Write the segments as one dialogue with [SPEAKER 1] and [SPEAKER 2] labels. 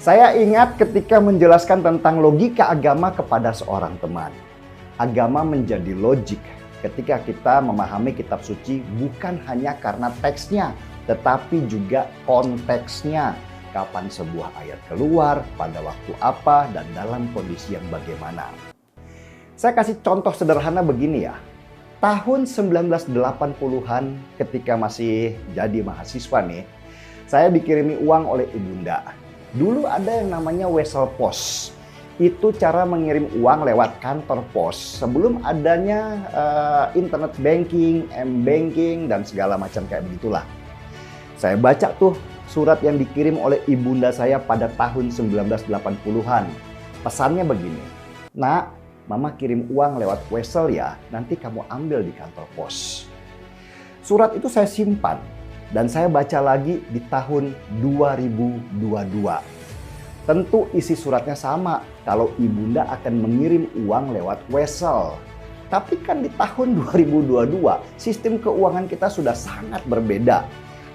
[SPEAKER 1] Saya ingat ketika menjelaskan tentang logika agama kepada seorang teman. Agama menjadi logik ketika kita memahami kitab suci bukan hanya karena teksnya, tetapi juga konteksnya. Kapan sebuah ayat keluar, pada waktu apa, dan dalam kondisi yang bagaimana. Saya kasih contoh sederhana begini ya. Tahun 1980-an ketika masih jadi mahasiswa nih, saya dikirimi uang oleh ibunda. Dulu ada yang namanya Wesel Pos. Itu cara mengirim uang lewat kantor pos sebelum adanya internet banking, m-banking, dan segala macam kayak begitulah. Saya baca tuh surat yang dikirim oleh ibunda saya pada tahun 1980-an. Pesannya begini, "Nak, Mama kirim uang lewat Wesel ya, nanti kamu ambil di kantor pos." Surat itu saya simpan. Dan saya baca lagi di tahun 2022. Tentu isi suratnya sama kalau ibunda akan mengirim uang lewat Wesel. Tapi kan di tahun 2022 sistem keuangan kita sudah sangat berbeda.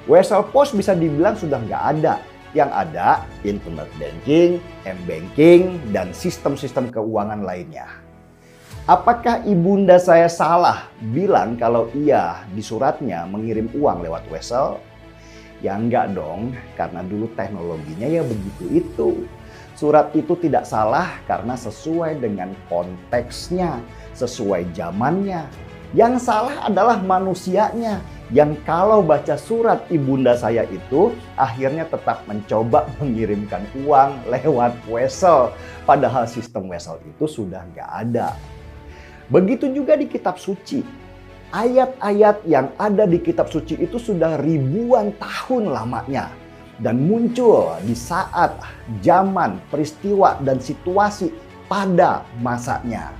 [SPEAKER 1] Wesel Pos bisa dibilang sudah nggak ada. Yang ada internet banking, m-banking, dan sistem-sistem keuangan lainnya. Apakah ibunda saya salah bilang kalau iya di suratnya mengirim uang lewat Wesel? Ya enggak dong, karena dulu teknologinya ya begitu itu. Surat itu tidak salah karena sesuai dengan konteksnya, sesuai zamannya. Yang salah adalah manusianya yang kalau baca surat ibunda saya itu akhirnya tetap mencoba mengirimkan uang lewat Wesel. Padahal sistem Wesel itu sudah nggak ada. Begitu juga di kitab suci. Ayat-ayat yang ada di kitab suci itu sudah ribuan tahun lamanya. Dan muncul di saat zaman, peristiwa, dan situasi pada masanya.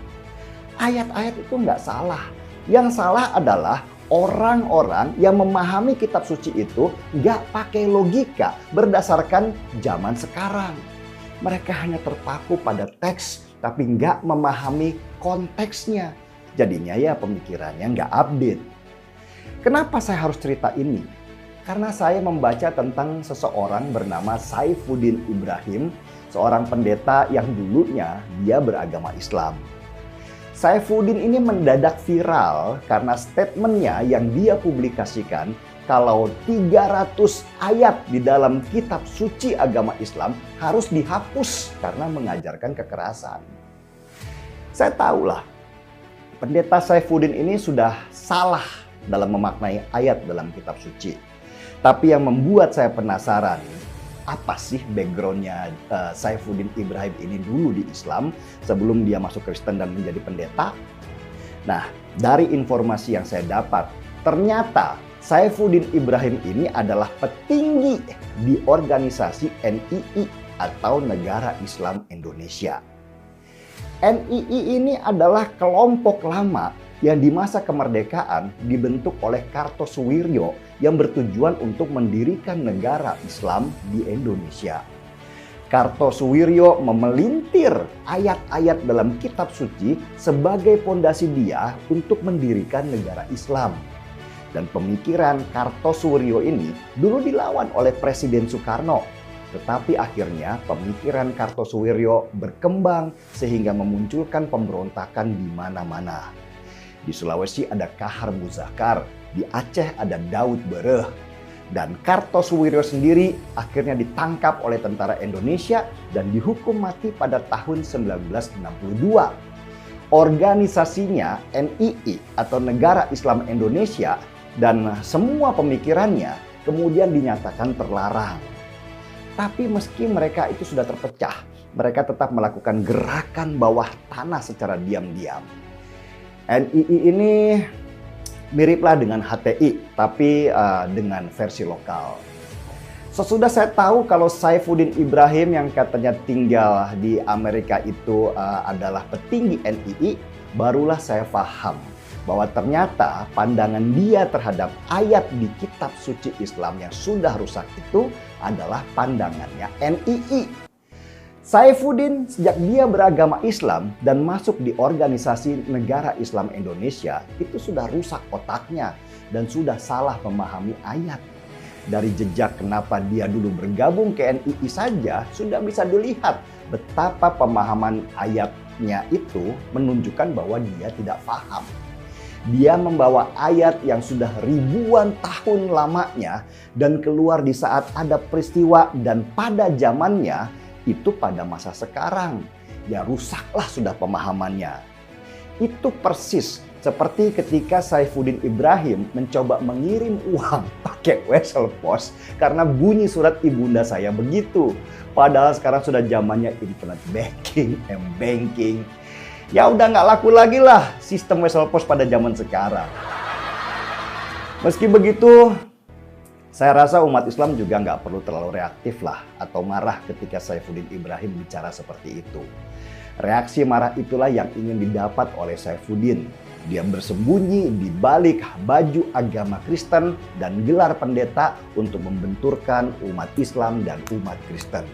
[SPEAKER 1] Ayat-ayat itu nggak salah. Yang salah adalah orang-orang yang memahami kitab suci itu nggak pakai logika berdasarkan zaman sekarang. Mereka hanya terpaku pada teks tapi nggak memahami konteksnya. Jadinya ya pemikirannya nggak update. Kenapa saya harus cerita ini? Karena saya membaca tentang seseorang bernama Saifuddin Ibrahim, seorang pendeta yang dulunya dia beragama Islam. Saifuddin ini mendadak viral karena statementnya yang dia publikasikan kalau 300 ayat di dalam kitab suci agama Islam harus dihapus karena mengajarkan kekerasan. Saya tahulah, pendeta Saifuddin ini sudah salah dalam memaknai ayat dalam kitab suci. Tapi yang membuat saya penasaran, apa sih backgroundnya Saifuddin Ibrahim ini dulu di Islam sebelum dia masuk Kristen dan menjadi pendeta? Nah, dari informasi yang saya dapat, ternyata Saifuddin Ibrahim ini adalah petinggi di organisasi NII atau Negara Islam Indonesia. NII ini adalah kelompok lama yang di masa kemerdekaan dibentuk oleh Kartosuwiryo yang bertujuan untuk mendirikan negara Islam di Indonesia. Kartosuwiryo memelintir ayat-ayat dalam kitab suci sebagai fondasi dia untuk mendirikan negara Islam. Dan pemikiran Kartosuwiryo ini dulu dilawan oleh Presiden Soekarno. Tetapi akhirnya pemikiran Kartosuwiryo berkembang sehingga memunculkan pemberontakan di mana-mana. Di Sulawesi ada Kahar Muzakar, di Aceh ada Daud Bereh. Dan Kartosuwiryo sendiri akhirnya ditangkap oleh tentara Indonesia dan dihukum mati pada tahun 1962. Organisasinya NII atau Negara Islam Indonesia dan semua pemikirannya kemudian dinyatakan terlarang. Tapi meski mereka itu sudah terpecah, mereka tetap melakukan gerakan bawah tanah secara diam-diam. NII ini miriplah dengan HTI, tapi dengan versi lokal. Sesudah saya tahu kalau Saifuddin Ibrahim yang katanya tinggal di Amerika itu adalah petinggi NII, barulah saya paham bahwa ternyata pandangan dia terhadap ayat di kitab suci Islam yang sudah rusak itu adalah pandangannya NII. Saifuddin sejak dia beragama Islam dan masuk di organisasi Negara Islam Indonesia itu sudah rusak otaknya dan sudah salah memahami ayat. Dari jejak kenapa dia dulu bergabung ke NII saja sudah bisa dilihat betapa pemahaman ayatnya itu menunjukkan bahwa dia tidak paham. Dia membawa ayat yang sudah ribuan tahun lamanya dan keluar di saat ada peristiwa dan pada zamannya itu pada masa sekarang. Ya rusaklah sudah pemahamannya. Itu persis seperti ketika Saifuddin Ibrahim mencoba mengirim uang pakai wesel pos karena bunyi surat ibunda saya begitu. Padahal sekarang sudah zamannya internet banking, m-banking. Ya udah nggak laku lagi lah sistem wesel pos pada zaman sekarang. Meski begitu, saya rasa umat Islam juga nggak perlu terlalu reaktif lah atau marah ketika Saifuddin Ibrahim bicara seperti itu. Reaksi marah itulah yang ingin didapat oleh Saifuddin. Dia bersembunyi di balik baju agama Kristen dan gelar pendeta untuk membenturkan umat Islam dan umat Kristen.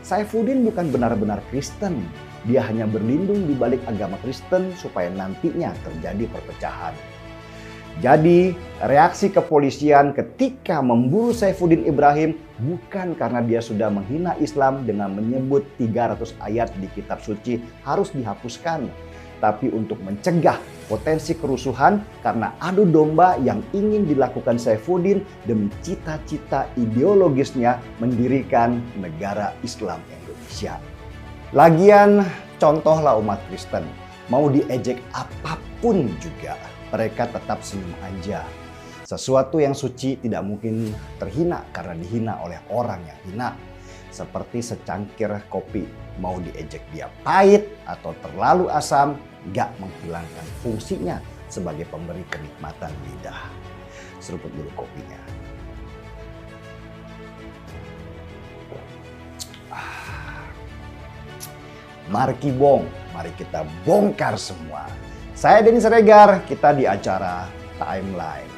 [SPEAKER 1] Saifuddin bukan benar-benar Kristen. Dia hanya berlindung di balik agama Kristen supaya nantinya terjadi perpecahan. Jadi, reaksi kepolisian ketika memburu Saifuddin Ibrahim bukan karena dia sudah menghina Islam dengan menyebut 300 ayat di kitab suci harus dihapuskan, tapi untuk mencegah potensi kerusuhan karena adu domba yang ingin dilakukan Saifuddin demi cita-cita ideologisnya mendirikan negara Islam Indonesia. Lagian, contohlah umat Kristen, mau diejek apapun juga, mereka tetap senyum aja. Sesuatu yang suci tidak mungkin terhina karena dihina oleh orang yang hina. Seperti secangkir kopi, mau diejek dia pahit atau terlalu asam, gak menghilangkan fungsinya sebagai pemberi kenikmatan lidah. Seruput dulu kopinya. Mari kita bongkar semua. Saya Denny Siregar, kita di acara Timeline.